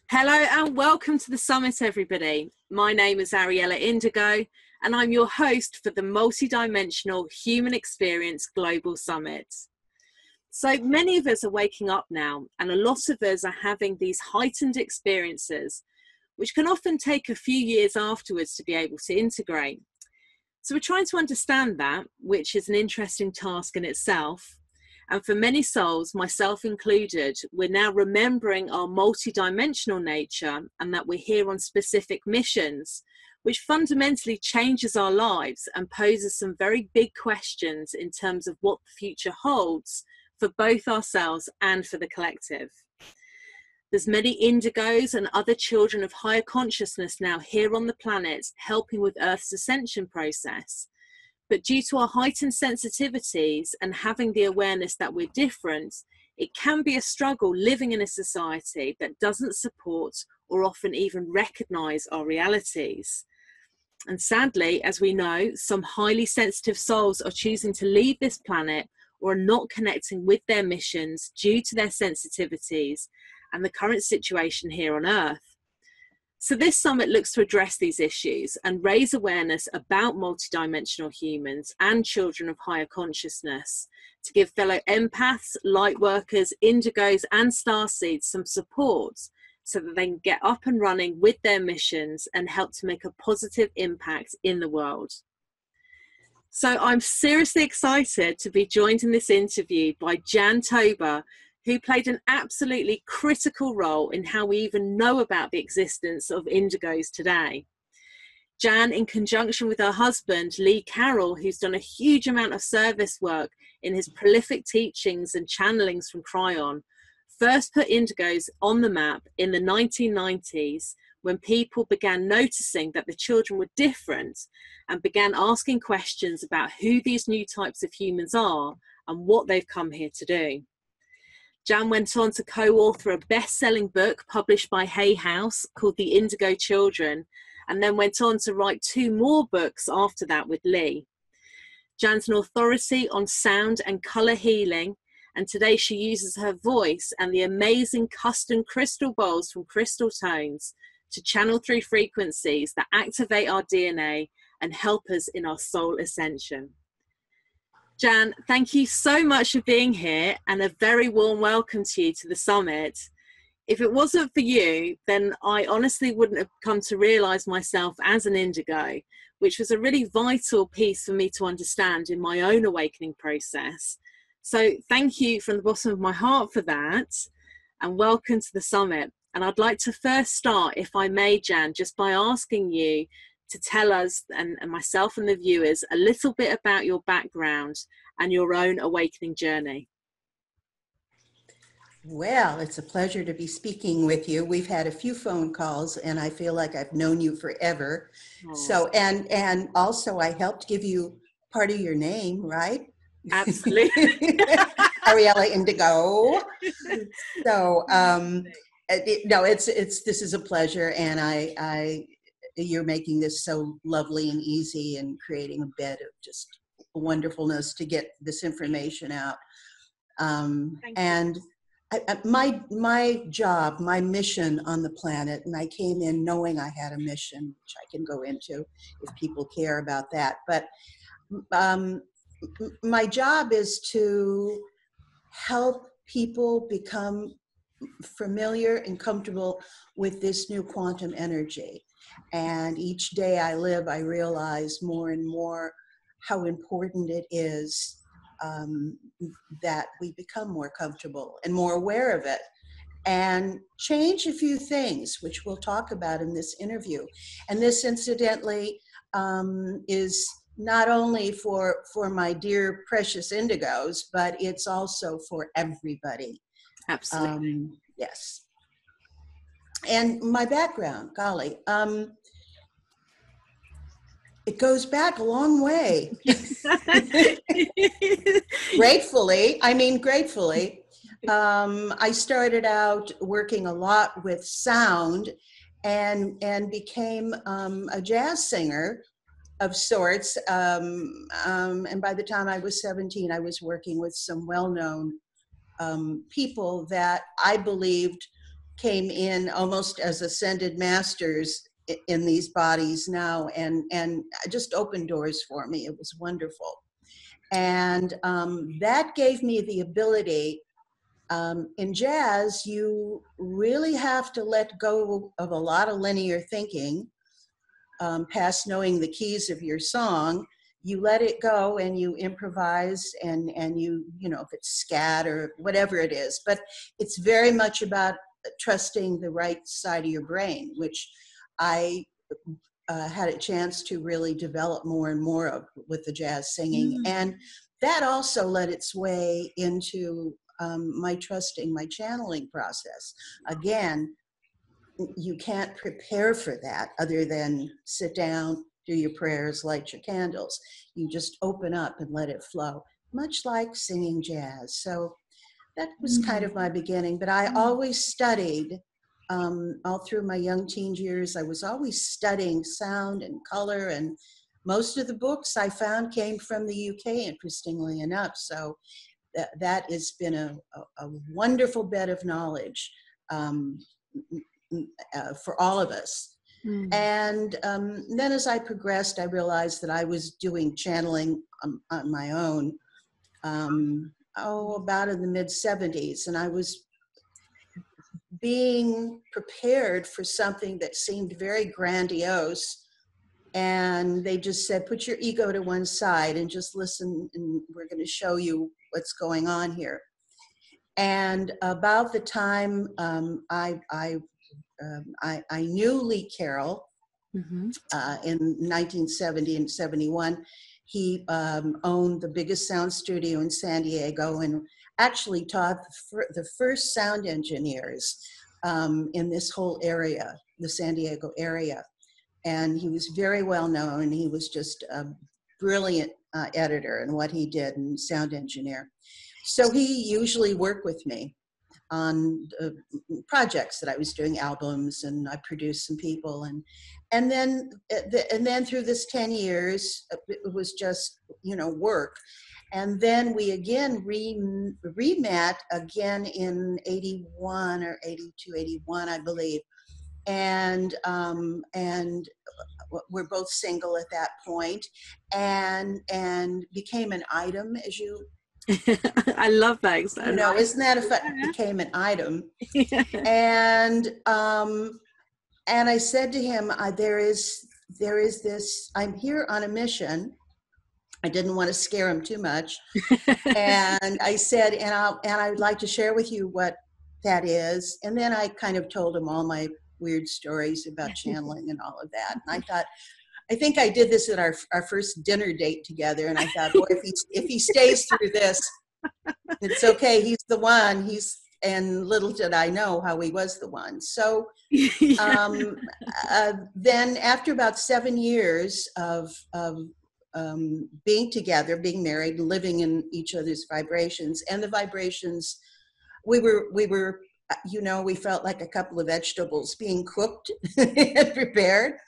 Hello and welcome to the summit, everybody. My name is Ariella Indigo and I'm your host for the Multidimensional Human Experience Global Summit. So many of us are waking up now, and a lot of us are having these heightened experiences, which can often take a few years afterwards to be able to integrate. So we're trying to understand that, which is an interesting task in itself. And for many souls, myself included, we're now remembering our multidimensional nature and that we're here on specific missions, which fundamentally changes our lives and poses some very big questions in terms of what the future holds for both ourselves and for the collective. There's many indigos and other children of higher consciousness now here on the planet helping with Earth's ascension process. But due to our heightened sensitivities and having the awareness that we're different, it can be a struggle living in a society that doesn't support or often even recognize our realities. And sadly, as we know, some highly sensitive souls are choosing to leave this planet or are not connecting with their missions due to their sensitivities and the current situation here on Earth. So this summit looks to address these issues and raise awareness about multidimensional humans and children of higher consciousness to give fellow empaths, light workers, indigos and starseeds some support so that they can get up and running with their missions and help to make a positive impact in the world. So I'm seriously excited to be joined in this interview by Jan Tober, who played an absolutely critical role in how we even know about the existence of indigos today. Jan, in conjunction with her husband, Lee Carroll, who's done a huge amount of service work in his prolific teachings and channelings from Cryon, first put indigos on the map in the 1990s when people began noticing that the children were different and began asking questions about who these new types of humans are and what they've come here to do. Jan went on to co-author a best-selling book published by Hay House called The Indigo Children, and then went on to write 2 more books after that with Lee. Jan's an authority on sound and colour healing, and today she uses her voice and the amazing custom crystal bowls from Crystal Tones to channel through frequencies that activate our DNA and help us in our soul ascension. Jan, thank you so much for being here and a very warm welcome to you to the summit. If it wasn't for you, then I honestly wouldn't have come to realise myself as an indigo, which was a really vital piece for me to understand in my own awakening process. So thank you from the bottom of my heart for that, and welcome to the summit. And I'd like to first start, if I may, Jan, just by asking you to tell us and myself and the viewers a little bit about your background and your own awakening journey. Well, it's a pleasure to be speaking with you. We've had a few phone calls and I feel like I've known you forever. Oh. So, and also I helped give you part of your name, right? Absolutely. Ariella Indigo. So, this is a pleasure, and you're making this so lovely and easy and creating a bed of just wonderfulness to get this information out. And my job, my mission on the planet, and I came in knowing I had a mission, which I can go into if people care about that. But my job is to help people become familiar and comfortable with this new quantum energy. And each day I live, I realize more and more how important it is that we become more comfortable and more aware of it and change a few things, which we'll talk about in this interview. And this, incidentally, is not only for my dear precious indigos, but it's also for everybody. Absolutely. Yes. And my background, golly, it goes back a long way. Gratefully. I started out working a lot with sound and became a jazz singer of sorts. And by the time I was 17, I was working with some well-known people that I believed came in almost as ascended masters in these bodies now, and just opened doors for me. It was wonderful. And that gave me the ability. In jazz, you really have to let go of a lot of linear thinking, past knowing the keys of your song. You let it go and you improvise, and you know, if it's scat or whatever it is. But it's very much about trusting the right side of your brain, which I had a chance to really develop more and more of with the jazz singing. And that also led its way into my trusting, my channeling process. Again, you can't prepare for that other than sit down, do your prayers, light your candles. You just open up and let it flow, much like singing jazz. So that was kind of my beginning. But I always studied, all through my young teen years. I was always studying sound and color, and most of the books I found came from the UK, interestingly enough. So that has been a wonderful bed of knowledge for all of us. And then as I progressed, I realized that I was doing channeling on my own, about in the mid-70s. And I was being prepared for something that seemed very grandiose. And they just said, put your ego to one side and just listen, and we're going to show you what's going on here. And about the time I knew Lee Carroll in 1970 and 71. He owned the biggest sound studio in San Diego, and actually taught the first sound engineers in this whole area, the San Diego area. And he was very well known. He was just a brilliant editor in what he did, and sound engineer. So he usually worked with me on projects that I was doing, albums, and I produced some people, and then through this 10 years, it was just, you know, work. And then we again re-met again in 81 or 82, 81, I believe. And we're both single at that point, and became an item, as you I love that. you know, isn't that a fun? Became an item. And I said to him, there is this, I'm here on a mission. I didn't want to scare him too much. And I said, and I'd like to share with you what that is. And then I kind of told him all my weird stories about channeling and all of that. And I think I did this at our first dinner date together. And I thought, boy, if he stays through this, it's okay. He's the one. And little did I know how he was the one. So then after about 7 years of being together, being married, living in each other's vibrations, and the vibrations, we were, you know, we felt like a couple of vegetables being cooked and prepared.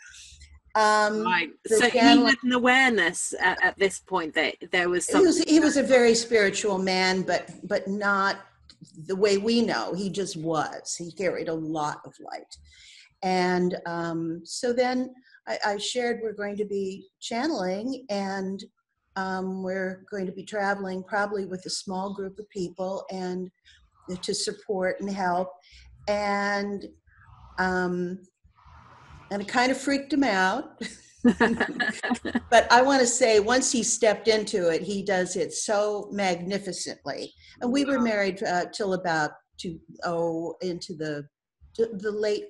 Right. So he had an awareness at this point that there was something. He was a very spiritual man, but not the way we know. He just was. He carried a lot of light. And so then I shared we're going to be channeling, and we're going to be traveling probably with a small group of people and to support and help. And it kind of freaked him out. But I want to say, once he stepped into it, he does it so magnificently. And we were married till about into the late,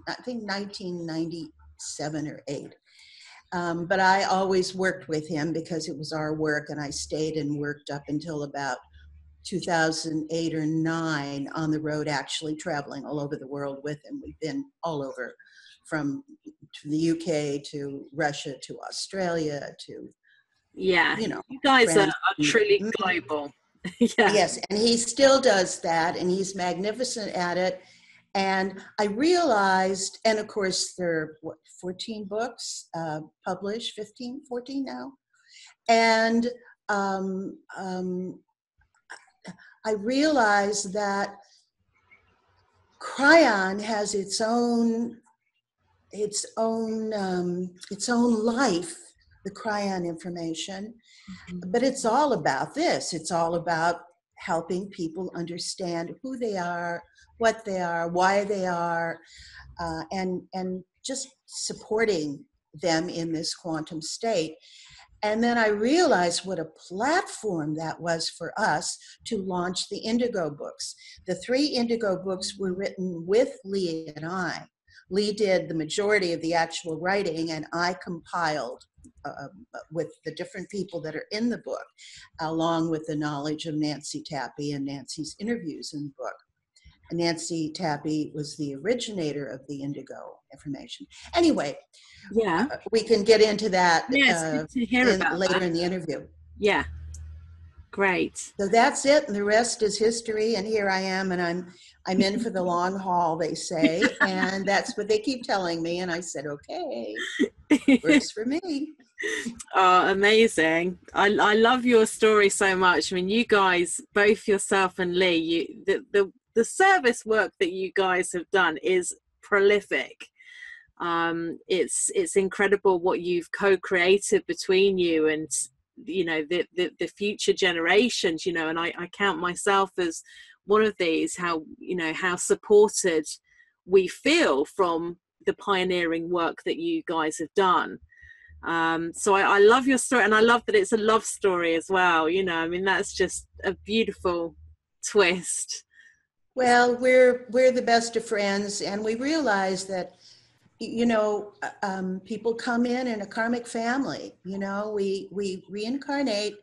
I think 1997 or 8. But I always worked with him because it was our work, and I stayed and worked up until about 2008 or 9 on the road, actually traveling all over the world with him. We've been all over, from the UK to Russia to Australia to, you know, you guys are truly global. Yes, and he still does that, and he's magnificent at it. And I realized, and of course there are, what, 14 books published, 15, 14 now. And I realized that Cryon has its own life, the Cryon information, but it's all about this. It's all about helping people understand who they are, what they are, why they are, and just supporting them in this quantum state. And then I realized what a platform that was for us to launch the Indigo books. The 3 Indigo books were written with Lee and I. Lee did the majority of the actual writing, and I compiled with the different people that are in the book, along with the knowledge of Nancy Tappy and Nancy's interviews in the book. Nancy Tappy was the originator of the Indigo information. Anyway, Yeah. we can get into that Good to hear about later that. in the interview. Yeah, great. So that's it, and the rest is history. And here I am, and I'm in for the long haul, they say, and that's what they keep telling me. And I said, okay, works for me. Oh, amazing. I love your story so much. I mean, you guys, both yourself and Lee, the service work that you guys have done is prolific. It's incredible what you've co-created between you and, you know, the future generations, you know, and I count myself as one of these, how, you know, how supported we feel from the pioneering work that you guys have done. So I love your story, and I love that it's a love story as well. You know, I mean, that's just a beautiful twist. Well, we're the best of friends, and we realize that, you know, people come in a karmic family. You know, we reincarnate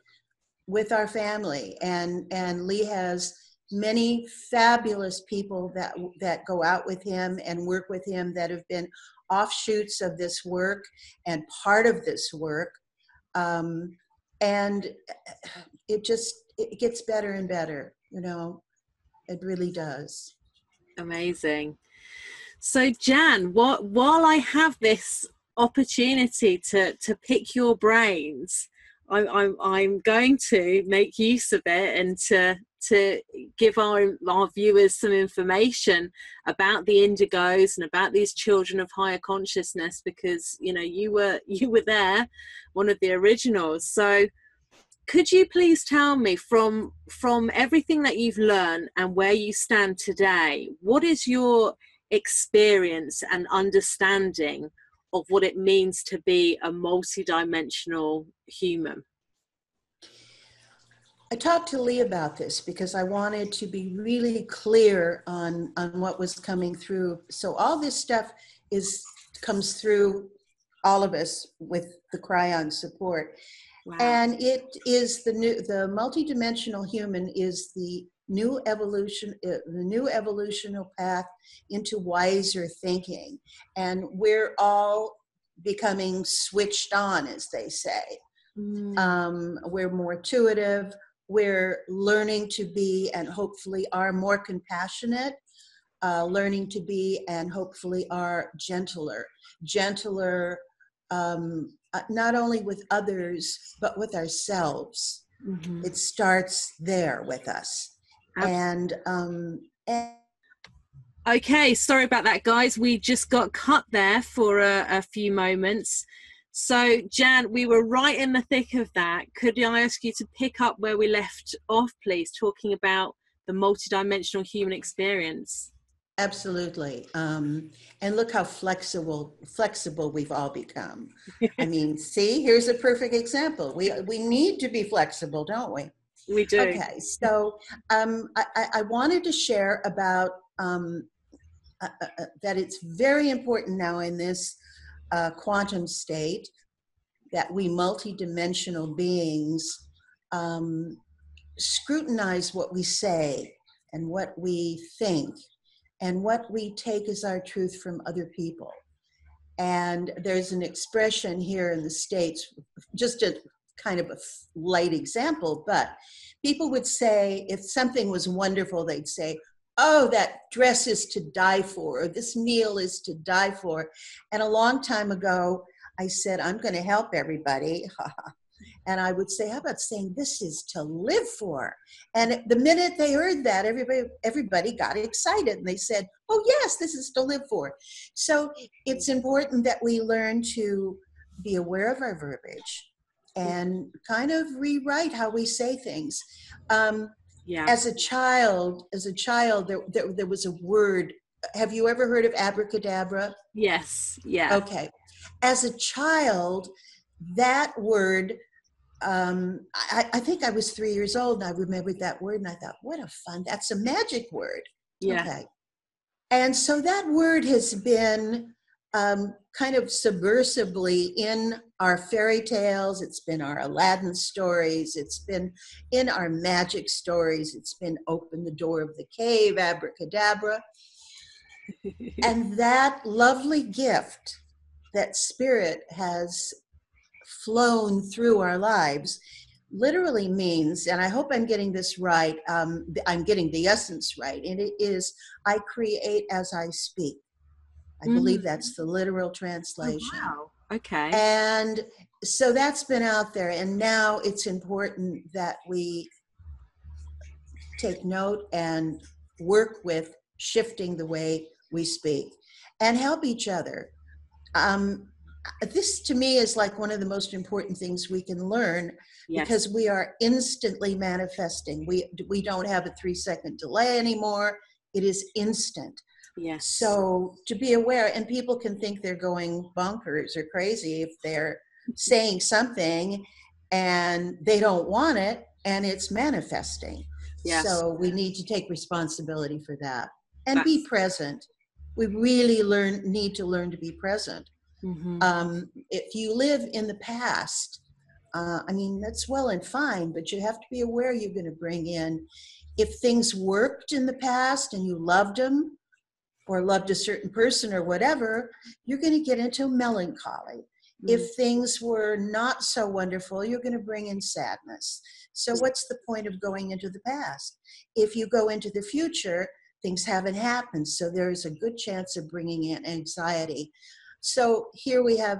with our family, and Lee has many fabulous people that go out with him and work with him that have been offshoots of this work and part of this work, and it gets better and better. You know, it really does. Amazing. So Jan, while I have this opportunity to pick your brains, I'm going to make use of it and to give our viewers some information about the Indigos and about these children of higher consciousness, because, you know, you were there, one of the originals. So could you please tell me, from everything that you've learned and where you stand today, what is your experience and understanding of what it means to be a multidimensional human? I talked to Lee about this because I wanted to be really clear on what was coming through. So all this stuff comes through all of us with the Cryon support. Wow. And it is the multidimensional human is the new evolutional path into wiser thinking. And we're all becoming switched on, as they say. We're more intuitive. We're learning to be, and hopefully are, more compassionate, learning to be, and hopefully are gentler, not only with others, but with ourselves. Mm-hmm. It starts there with us. And okay, sorry about that, guys. We just got cut there for a few moments. So, Jan, we were right in the thick of that. Could I ask you to pick up where we left off, please, talking about the multidimensional human experience? Absolutely. And look how flexible we've all become. I mean, see, here's a perfect example. We need to be flexible, don't we? We do. Okay, so I wanted to share about that it's very important now in this quantum state that we multidimensional beings scrutinize what we say and what we think and what we take as our truth from other people. And there's an expression here in the States, just a kind of a light example, but people would say, if something was wonderful, they'd say, oh, that dress is to die for, or this meal is to die for. And a long time ago, I said, I'm going to help everybody. And I would say, how about saying this is to live for? And the minute they heard that, everybody got excited and they said, oh yes, this is to live for. So it's important that we learn to be aware of our verbiage and kind of rewrite how we say things. Yeah. As a child, there was a word. Have you ever heard of abracadabra? Yes. Yeah. Okay. As a child, that word, I think I was 3 years old and I remembered that word and I thought, what a fun, that's a magic word. Yeah. Okay. And so that word has been kind of subversively in our fairy tales. It's been our Aladdin stories. It's been in our magic stories. It's been open the door of the cave, abracadabra. And that lovely gift that spirit has flown through our lives literally means, and I hope I'm getting this right, I'm getting the essence right, and it is, I create as I speak. I believe that's the literal translation. Oh, wow. Okay. And so that's been out there, and now it's important that we take note and work with shifting the way we speak and help each other. This to me is like one of the most important things we can learn, because we are instantly manifesting. We don't have a 3-second delay anymore. It is instant. Yes. So to be aware, and people can think they're going bonkers or crazy if they're saying something and they don't want it and it's manifesting. Yes. So we need to take responsibility for that and be present. We really need to learn to be present. If you live in the past, I mean, that's well and fine, but you have to be aware you're going to bring in, if things worked in the past and you loved them or loved a certain person or whatever, you're going to get into melancholy. If things were not so wonderful, you're going to bring in sadness. So what's the point of going into the past? If you go into the future, things haven't happened. So there's a good chance of bringing in anxiety. So here we have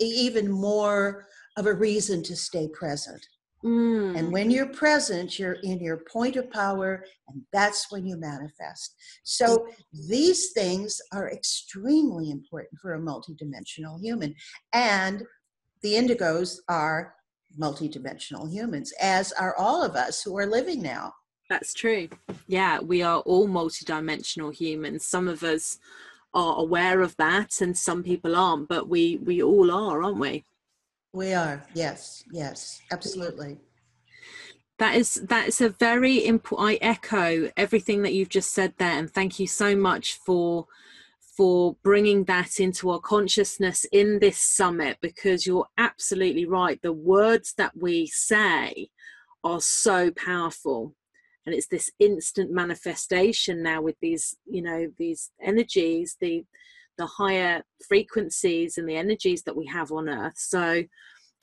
even more of a reason to stay present. And when you're present, you're in your point of power, and that's when you manifest. So these things are extremely important for a multidimensional human. And the indigos are multidimensional humans, as are all of us who are living now. That's true. Yeah, we are all multidimensional humans. Some of us are aware of that and some people aren't, but we all are, aren't we? We are. Yes, absolutely. That is a very important, I echo everything that you've just said there, and thank you so much for bringing that into our consciousness in this summit, because you're absolutely right. The words that we say are so powerful, and it's this instant manifestation now with these, these energies, the higher frequencies and the energies that we have on earth. So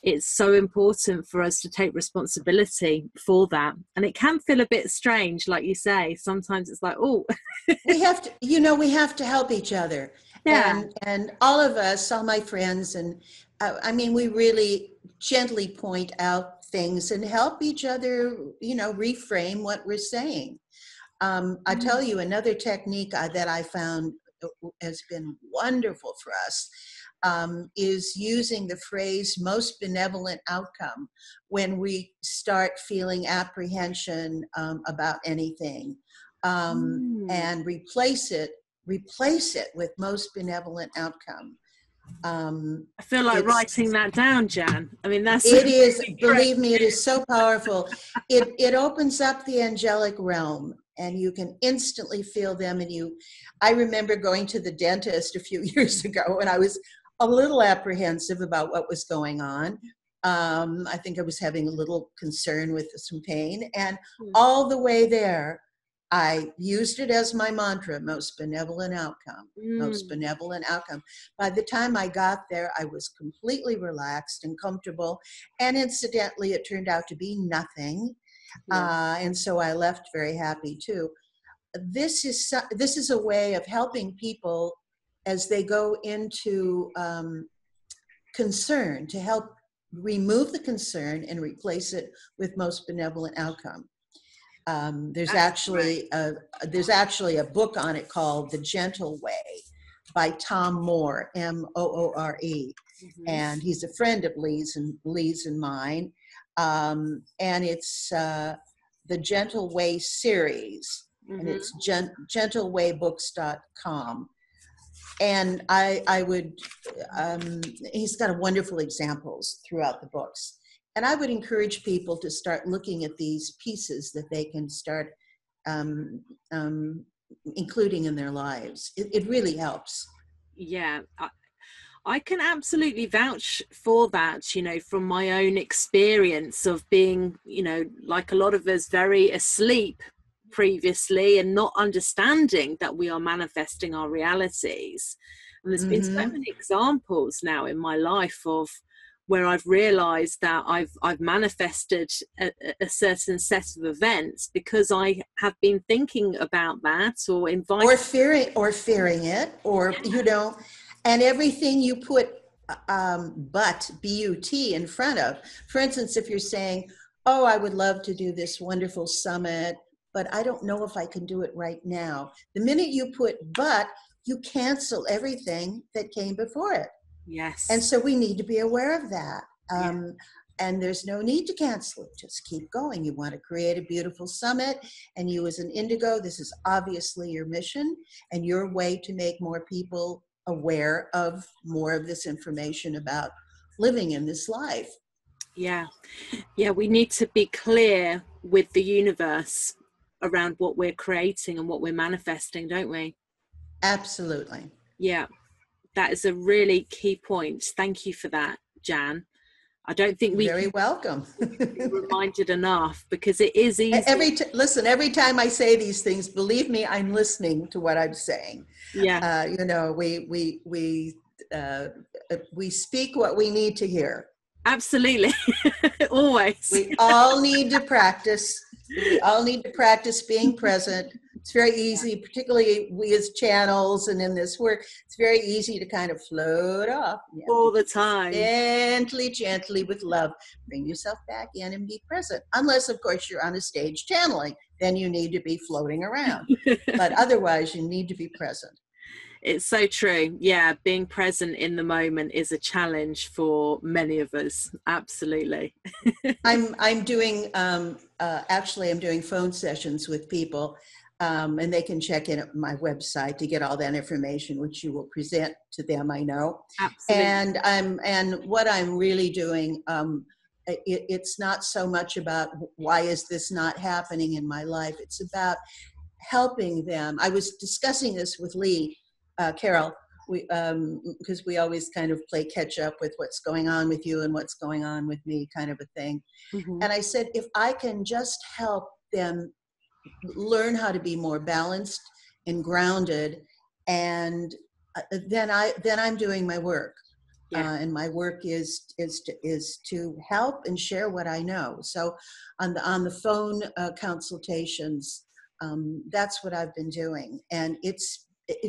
it's so important for us to take responsibility for that. And it can feel a bit strange, like you say. Sometimes it's like, oh. we have to help each other. Yeah. And all of us, all my friends, and I mean, we really gently point out things and help each other, reframe what we're saying. I tell you, another technique that I found has been wonderful for us is using the phrase most benevolent outcome when we start feeling apprehension about anything, and replace it with most benevolent outcome. I feel like writing that down, Jan. I mean, it is, believe me, it is so powerful. It opens up the angelic realm, and you can instantly feel them. And I remember going to the dentist a few years ago, and I was a little apprehensive about what was going on. I think I was having a little concern with some pain, and all the way there, I used it as my mantra: most benevolent outcome, most benevolent outcome. By the time I got there, I was completely relaxed and comfortable. And incidentally, it turned out to be nothing. And so I left very happy too. this is a way of helping people as they go into concern, to help remove the concern and replace it with most benevolent outcome. There's That's actually a book on it called The Gentle Way by Tom Moore, Moore, and he's a friend of Lee's and mine. And it's the Gentle Way series, and it's gentlewaybooks.com. And I would, he's got wonderful examples throughout the books. And I would encourage people to start looking at these pieces that they can start including in their lives. It really helps. Yeah, I can absolutely vouch for that, you know, from my own experience of being, you know, like a lot of us, very asleep previously and not understanding that we are manifesting our realities. And there's been so many examples now in my life of where I've realized that I've manifested a certain set of events because I have been thinking about that or inviting or fearing it, or you know, and everything you put B-U-T in front of. For instance, if you're saying, oh, I would love to do this wonderful summit, but I don't know if I can do it right now. The minute you put but, you cancel everything that came before it. Yes. And so we need to be aware of that. And there's no need to cancel it. Just keep going. You want to create a beautiful summit, and you as an indigo, this is obviously your mission and your way to make more people aware of more of this information about living in this life. Yeah. We need to be clear with the universe around what we're creating and what we're manifesting, don't we? Absolutely. Yeah. That is a really key point. Thank you for that, Jan. I don't think we very welcome. be reminded enough, because it is easy. Listen, every time I say these things, believe me, I'm listening to what I'm saying. Yeah. You know, we speak what we need to hear. Absolutely. Always. We all need to practice. We all need to practice being present. It's very easy, particularly we as channels and in this work, it's very easy to kind of float off. All the time. Gently with love. Bring yourself back in and be present. Unless, of course, you're on a stage channeling. Then you need to be floating around. But otherwise, you need to be present. It's so true. Yeah, being present in the moment is a challenge for many of us. Absolutely. I'm doing actually I'm doing phone sessions with people, and they can check in at my website to get all that information, which you will present to them, I know. Absolutely. And what I'm really doing, it's not so much about why is this not happening in my life. It's about helping them. I was discussing this with Lee. Carol, because we always kind of play catch up with what's going on with you and what's going on with me, kind of a thing. And I said, if I can just help them learn how to be more balanced and grounded, and then I'm doing my work. And my work is to help and share what I know. So on the phone consultations, that's what I've been doing, and it's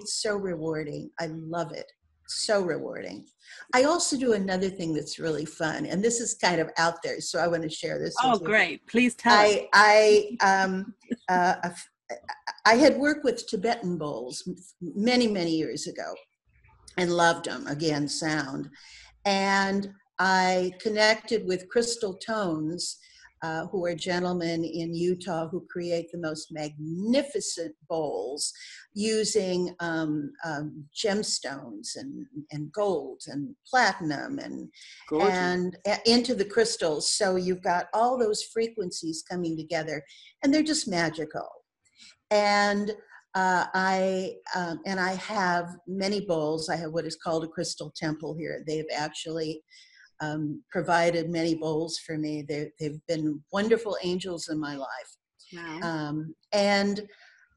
so rewarding. I love it. So rewarding. I also do another thing that's really fun, and this is kind of out there, so I want to share this with you. Oh, great. Please tell us. I had worked with Tibetan bowls many, many years ago and loved them, again, sound. And I connected with Crystal Tones, who are gentlemen in Utah who create the most magnificent bowls using gemstones and gold and platinum and into the crystals. So you've got all those frequencies coming together, and they're just magical. And I have many bowls. I have what is called a crystal temple here. They've actually provided many bowls for me. They've been wonderful angels in my life. Wow. And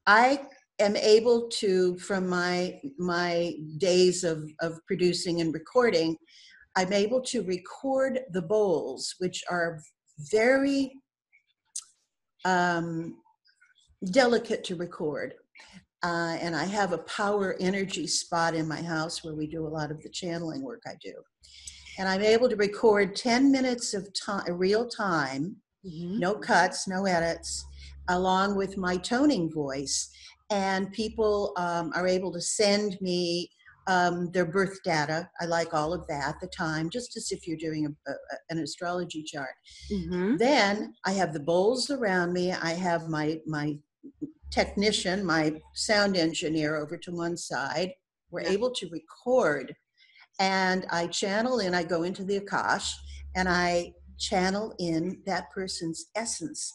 I am able to, from my days of producing and recording, I'm able to record the bowls, which are very delicate to record. And I have a power energy spot in my house where we do a lot of the channeling work I do. And I'm able to record 10 minutes of time, real time, no cuts, no edits, along with my toning voice. And people are able to send me their birth data. I like all of that, the time, just as if you're doing an astrology chart. Then I have the bowls around me. I have my technician, my sound engineer over to one side. We're able to record, and I channel in, I go into the Akash, and I channel in that person's essence.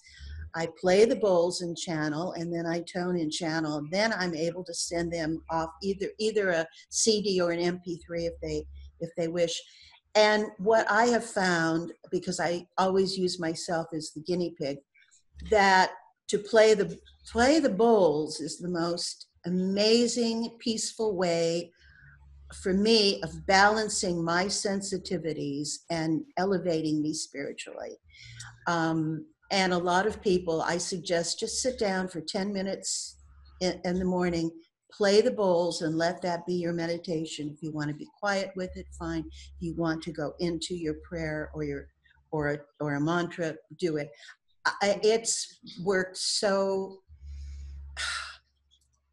I play the bowls in channel, and then I tone in channel. Then I'm able to send them off either a CD or an MP3 if they wish. And what I have found, because I always use myself as the guinea pig, that to play the bowls is the most amazing, peaceful way for me of balancing my sensitivities and elevating me spiritually. And a lot of people, I suggest just sit down for 10 minutes in the morning, play the bowls, and let that be your meditation. If you want to be quiet with it, fine. If you want to go into your prayer or a mantra, do it. It's worked so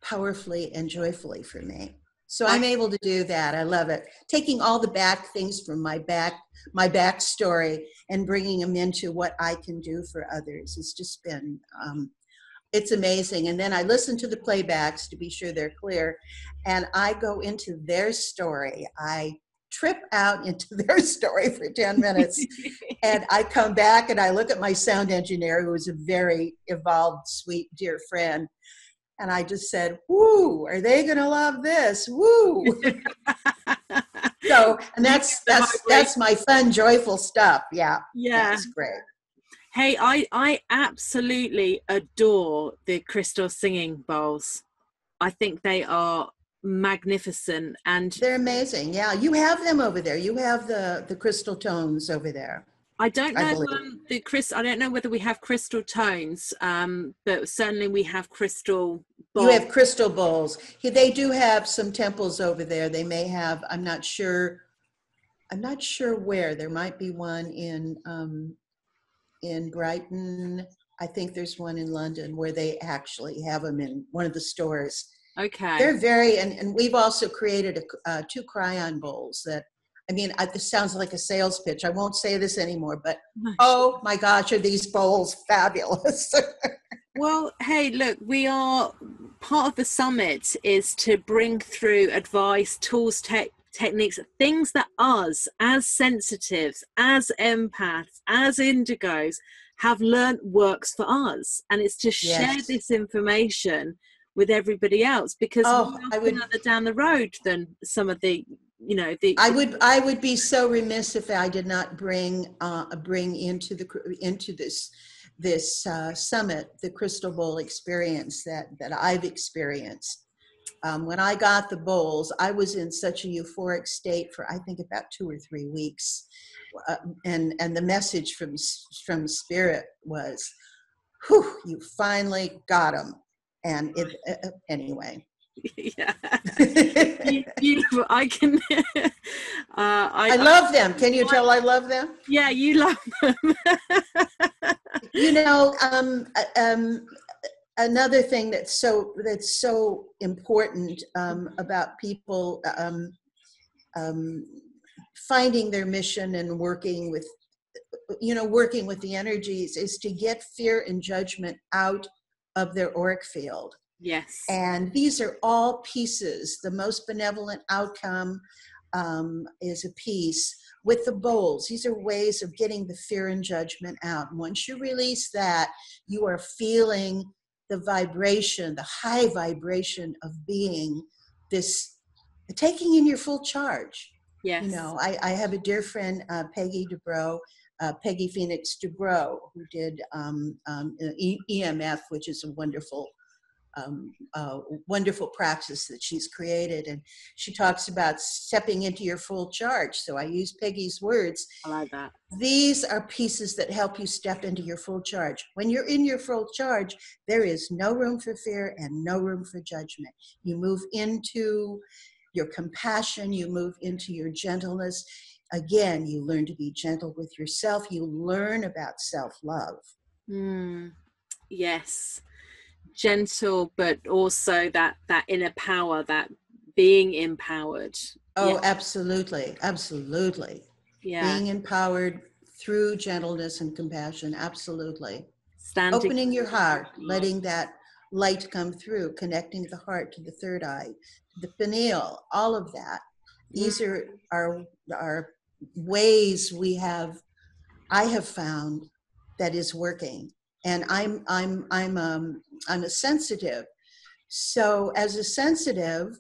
powerfully and joyfully for me. So I'm able to do that. I love it. Taking all the back things from my backstory and bringing them into what I can do for others. It's just been, it's amazing. And then I listen to the playbacks to be sure they're clear. And I go into their story. I trip out into their story for 10 minutes. And I come back and I look at my sound engineer, who is a very evolved, sweet, dear friend. And I just said, woo, are they going to love this? Woo. So, and that's my fun, joyful stuff. Yeah. That's great. Hey, I absolutely adore the crystal singing bowls. I think they are magnificent, and they're amazing. Yeah, you have them over there. You have the crystal tones over there. I don't know I don't know whether we have crystal tones, but certainly we have crystal bowls. You have crystal bowls. They do have some temples over there. They may have. I'm not sure where. There might be one in Brighton. I think there's one in London where they actually have them in one of the stores. Okay. They're very, and we've also created 2 cryon bowls that, I mean, this sounds like a sales pitch. I won't say this anymore, but oh my gosh, are these bowls fabulous. Well, hey, look, we are, part of the summit is to bring through advice, tools, techniques, things that us as sensitives, as empaths, as indigos have learnt works for us. And it's to share this information with everybody else, because we're further down the road than some of the, I would be so remiss if I did not bring into this summit the crystal bowl experience that I've experienced. When I got the bowls, I was in such a euphoric state for I think about 2 or 3 weeks, and the message from Spirit was, "Whew, you finally got them." And anyway. Yeah. Beautiful. I can. I love them. Can you tell I love them? Yeah, you love them. Another thing that's so important about people finding their mission and working with the energies is to get fear and judgment out of their auric field. Yes. And these are all pieces. The most benevolent outcome is a piece with the bowls. These are ways of getting the fear and judgment out. And once you release that, you are feeling the vibration, the high vibration of being this, taking in your full charge. Yes. I have a dear friend, Peggy Phoenix Dubrow, who did EMF, which is a wonderful wonderful practice that she's created. And she talks about stepping into your full charge. So I use Peggy's words. I like that. These are pieces that help you step into your full charge. When you're in your full charge, there is no room for fear and no room for judgment. You move into your compassion, you move into your gentleness. Again, you learn to be gentle with yourself. You learn about self-love. Yes. Gentle, but also that inner power, that being empowered. Oh, absolutely. Absolutely. Yeah. Being empowered through gentleness and compassion. Absolutely. Standing. Opening your heart, letting that light come through, connecting the heart to the third eye, the pineal, all of that. These are ways I have found that is working. And I'm a sensitive. So as a sensitive,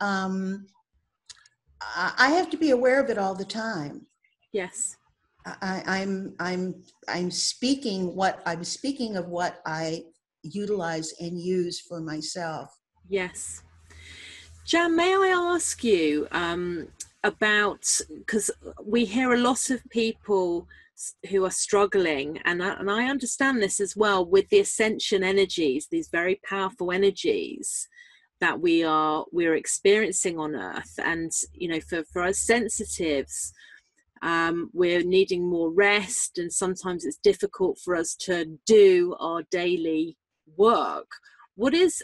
I have to be aware of it all the time. Yes. I'm speaking of what I utilize and use for myself. Yes. Jan, may I ask you about, because we hear a lot of people who are struggling, and I understand this as well, with the ascension energies, these very powerful energies that we're experiencing on Earth. And for us sensitives, we're needing more rest, and sometimes it's difficult for us to do our daily work. What is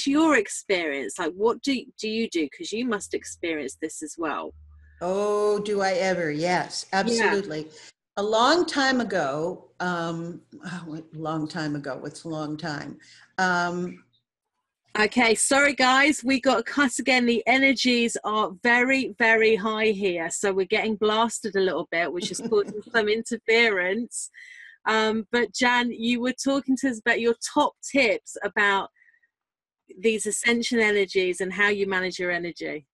your experience like? What do you do, because you must experience this as well? Oh, do I ever? Yes, absolutely. Yeah. A long time ago, long time ago, what's a long time? Okay, sorry guys, we got cut again. The energies are very, very high here, so we're getting blasted a little bit, which is causing some interference. But Jan, you were talking to us about your top tips about these ascension energies and how you manage your energy.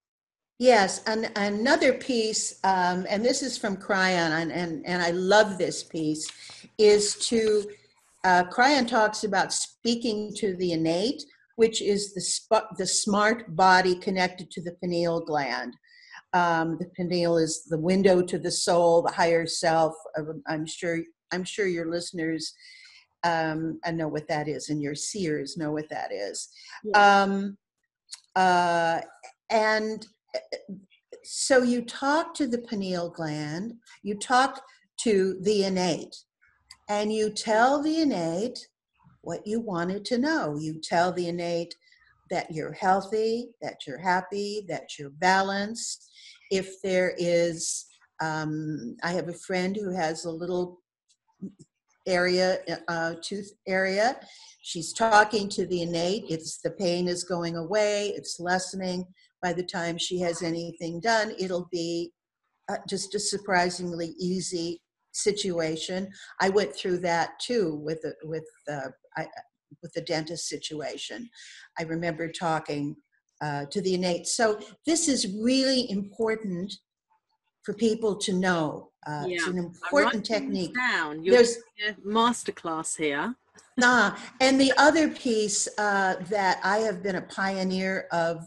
Yes, and another piece, and this is from Cryon, and I love this piece, is Cryon talks about speaking to the innate, which is the smart body connected to the pineal gland. The pineal is the window to the soul, the higher self. I'm sure your listeners know what that is, and your seers know what that is. Yeah. And so you talk to the pineal gland, you talk to the innate, and you tell the innate what you wanted to know. You tell the innate that you're healthy, that you're happy, that you're balanced. If there is, I have a friend who has a little area, tooth area. She's talking to the innate. The pain is going away. It's lessening. By the time she has anything done, it'll be just a surprisingly easy situation. I went through that too with the dentist situation. I remember talking to the innate. So this is really important for people to know. It's an important technique. There's a masterclass here. And the other piece that I have been a pioneer of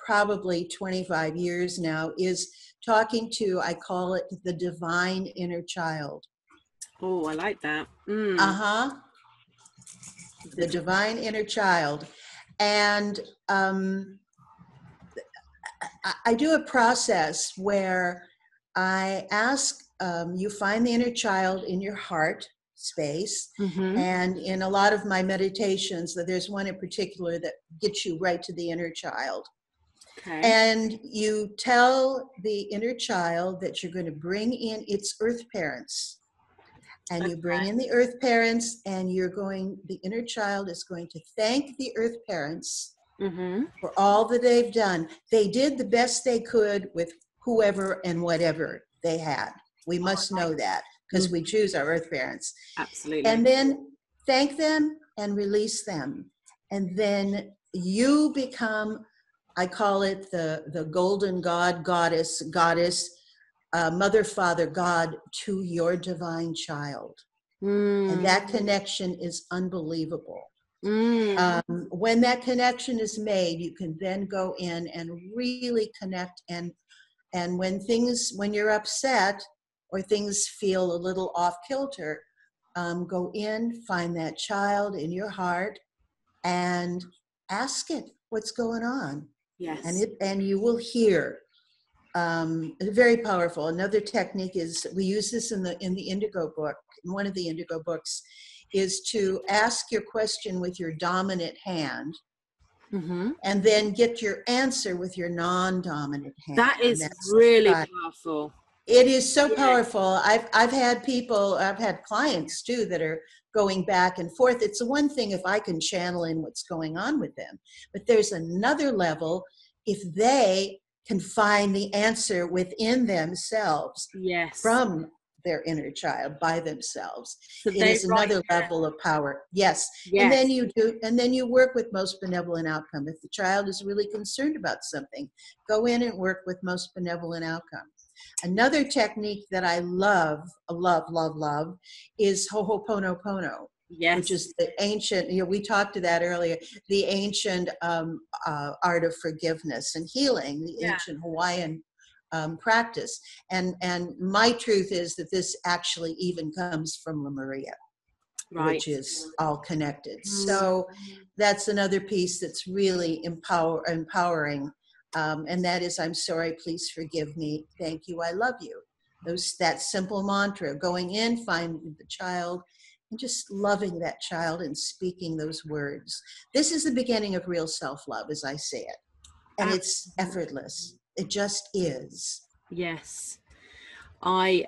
probably 25 years now is talking to, I call it the divine inner child. Oh, I like that. The divine inner child. And I do a process where I ask you find the inner child in your heart space. And in a lot of my meditations, there's one in particular that gets you right to the inner child. Okay. And you tell the inner child that you're going to bring in its earth parents. And you bring in the earth parents, and the inner child is going to thank the earth parents for all that they've done. They did the best they could with whoever and whatever they had. We must know that, because we choose our earth parents. Absolutely. And then thank them and release them. And then you become, I call it the golden god, goddess, mother, father, God to your divine child. And that connection is unbelievable. Mm. When that connection is made, you can then go in and really connect. And when you're upset or things feel a little off kilter, go in, find that child in your heart, and ask it what's going on, Yes. and you will hear. Very powerful. Another technique is, we use this in the Indigo book. In one of the Indigo books, is to ask your question with your dominant hand, Mm-hmm. and then get your answer with your non-dominant hand. That And is that's really right. powerful. It is so Yeah. powerful. I've had clients too that are going back and forth. It's the one thing if I can channel in what's going on with them, but there's another level if they can find the answer within themselves Yes. from their inner child by themselves. So It they is write another down. level of power. Yes. And Yes. then you work with most benevolent outcome. If the child is really concerned about something, go in and work with most benevolent outcome. Another technique that I love, is Ho'oponopono, which Yes. is the ancient, we talked to that earlier, the ancient art of forgiveness and healing, the Yeah. ancient Hawaiian practice. And my truth is that this actually even comes from Lemuria, Right. which is all connected. Mm. So that's another piece that's really empowering. And that is, I'm sorry, please forgive me, thank you, I love you. That simple mantra, going in, finding the child, and just loving that child and speaking those words. This is the beginning of real self-love, as I say it. And it's Absolutely. effortless. It just is. Yes. I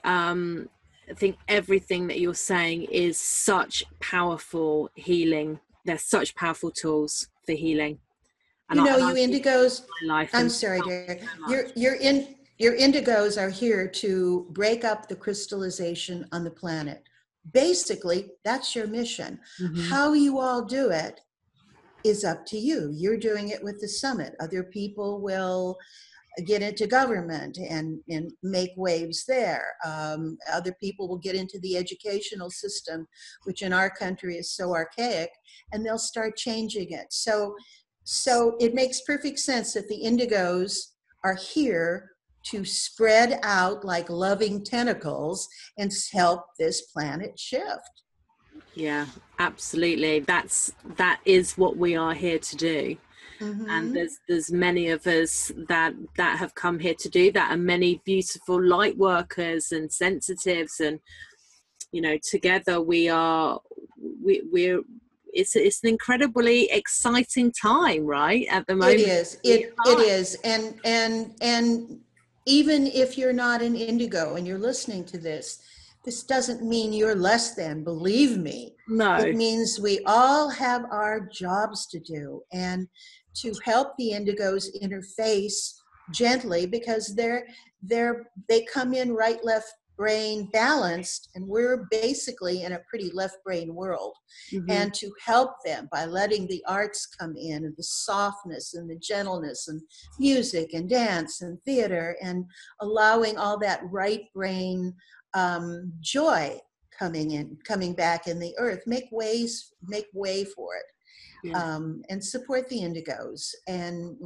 think everything that you're saying is such powerful healing. There's such powerful tools for healing. And You I've used indigos, my life I'm and sorry, helped dear. so much. Your indigos are here to break up the crystallization on the planet. Basically, that's your mission. Mm-hmm. How you all do it is up to you. You're doing it with the summit. Other people will get into government and make waves there. Other people will get into the educational system, which in our country is so archaic, and they'll start changing it. So it makes perfect sense that the indigos are here to spread out like loving tentacles and help this planet shift. Yeah, absolutely. That is what we are here to do. And Mm-hmm. there's many of us that have come here to do that, and many beautiful light workers and sensitives, and together we're it's an incredibly exciting time right at the It moment. is. It is. And even if you're not an indigo and you're listening to this, this doesn't mean you're less than, believe me. It No. means we all have our jobs to do, and to help the indigos interface gently, because they come in right, left brain balanced, and we're basically in a pretty left brain world. Mm-hmm. And to help them by letting the arts come in, and the softness and the gentleness, and music and dance and theater, and allowing all that right brain joy coming back in the earth, make way for it. Yeah. And support the indigos. And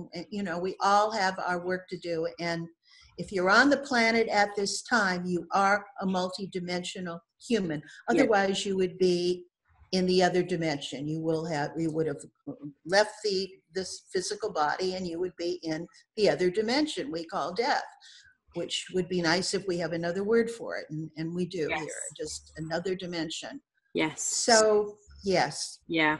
we all have our work to do. And if you're on the planet at this time, you are a multidimensional human. Yeah. Otherwise, you would be in the other dimension. You would have left this physical body, and you would be in the other dimension we call death, which would be nice if we have another word for it. And we do. Yes. Here, just another dimension. Yes. So, yes. Yeah.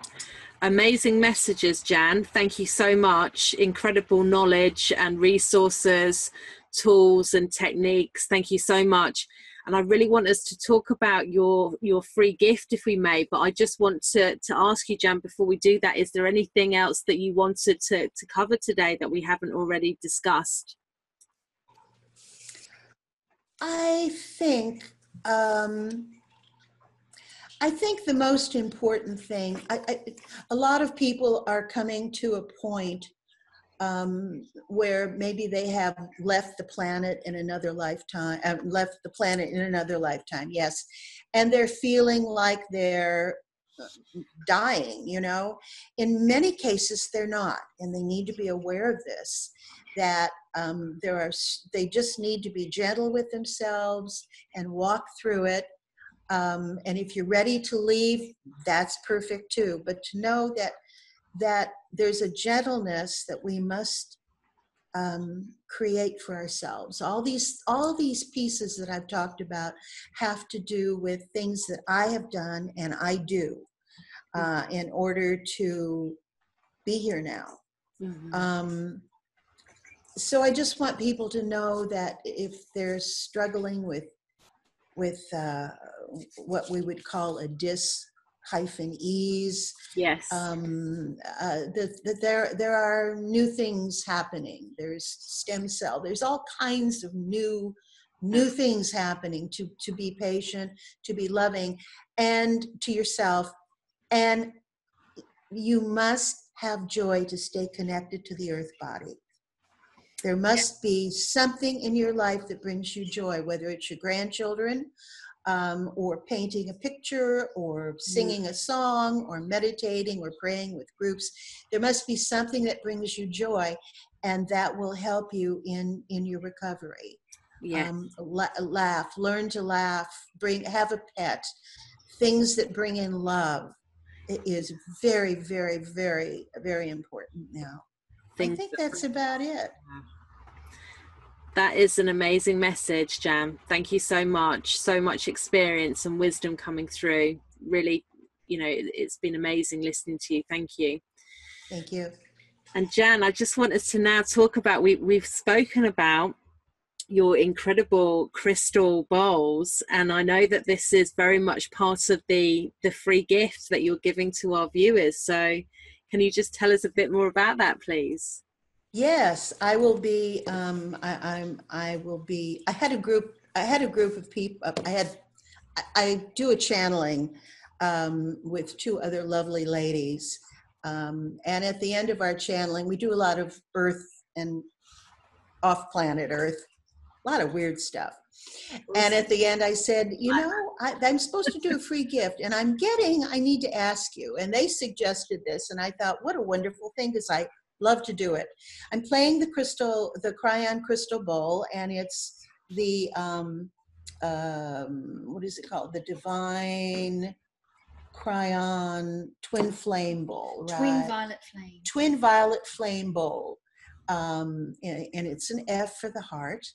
Amazing messages, Jan. Thank you so much. Incredible knowledge and resources, tools and techniques. Thank you so much. And I really want us to talk about your free gift, if we may. But I just want to ask you, Jan, before we do that, is there anything else that you wanted to cover today that we haven't already discussed? I think the most important thing, a lot of people are coming to a point where maybe they have left the planet in another lifetime, yes, and they're feeling like they're dying, you know. In many cases they're not, and they need to be aware of this, that they just need to be gentle with themselves and walk through it. And if you're ready to leave, that's perfect too. But to know that there's a gentleness that we must create for ourselves. All these pieces that I've talked about have to do with things that I have done and I do in order to be here now. Mm-hmm. So I just want people to know that if they're struggling with what we would call a dis-ease, Yes. There are new things happening. There's stem cell. There's all kinds of new things happening. To be patient, to be loving, and to yourself. And you must have joy to stay connected to the earth body. There must be something in your life that brings you joy, whether it's your grandchildren, or painting a picture, or singing a song, or meditating, or praying with groups. There must be something that brings you joy, and that will help you in your recovery. Yeah. Laugh, learn to laugh, have a pet, things that bring in love. It is very, very, very, very important now. I think that's about it. That is an amazing message, Jan. Thank you so much. So much experience and wisdom coming through. Really, it's been amazing listening to you. Thank you. Thank you. And Jan, I just wanted to now talk about, we've spoken about your incredible crystal bowls, and I know that this is very much part of the free gift that you're giving to our viewers. So can you just tell us a bit more about that, please? Yes, I will be. I will be. I had a group of people. I do a channeling with two other lovely ladies, and at the end of our channeling, we do a lot of Earth and off planet Earth, a lot of weird stuff. And at the end, I said, I'm supposed to do a free gift, and I need to ask you. And they suggested this, and I thought, what a wonderful thing, because I love to do it. I'm playing the Cryon crystal bowl, and it's the what is it called? The Divine Cryon Twin Flame Bowl, right? Twin Violet Flame. Twin Violet Flame Bowl, and it's an F for the heart.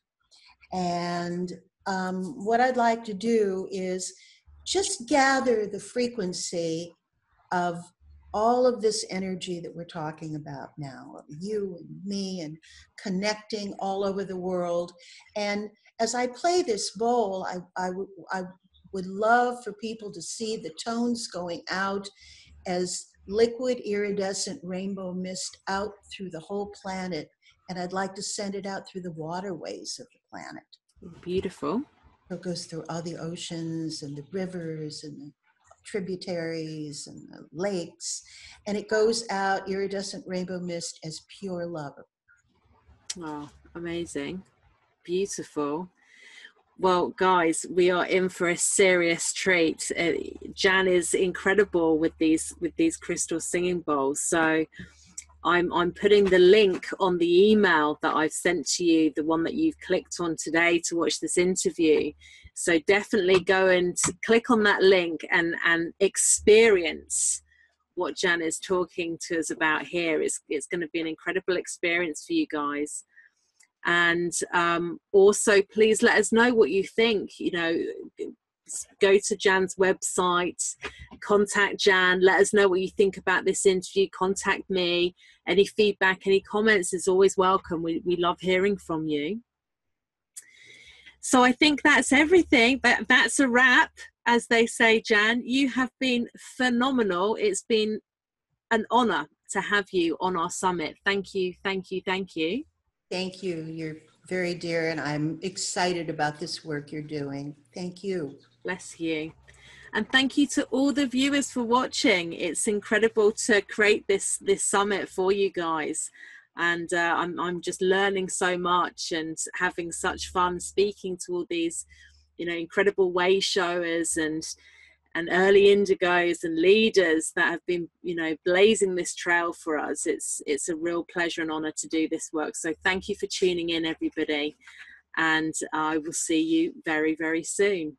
And what I'd like to do is just gather the frequency of all of this energy that we're talking about now, of you and me, and connecting all over the world. And as I play this bowl, I would love for people to see the tones going out as liquid iridescent rainbow mist out through the whole planet. And I'd like to send it out through the waterways of the planet. Beautiful. So it goes through all the oceans and the rivers and the tributaries and the lakes, and it goes out iridescent rainbow mist as pure love. Oh, amazing. Beautiful. Well, guys, we are in for a serious treat. Jan is incredible with these crystal singing bowls. So I'm putting the link on the email that I've sent to you, the one that you've clicked on today to watch this interview. So definitely go and click on that link and experience what Jan is talking to us about here. It's going to be an incredible experience for you guys. And also, please let us know what you think. Go to Jan's website, contact Jan, let us know what you think about this interview, contact me. Any feedback, any comments is always welcome. We love hearing from you. So I think that's everything. That's a wrap, as they say. Jan, you have been phenomenal. It's been an honor to have you on our summit. Thank you, thank you, thank you. Thank you. You're very dear, and I'm excited about this work you're doing. Thank you. Bless you. And thank you to all the viewers for watching. It's incredible to create this summit for you guys. And I'm just learning so much and having such fun speaking to all these, incredible way showers and and early indigos and leaders that have been, you know, blazing this trail for us. It's a real pleasure and honor to do this work. So thank you for tuning in, everybody, and I will see you very, very soon.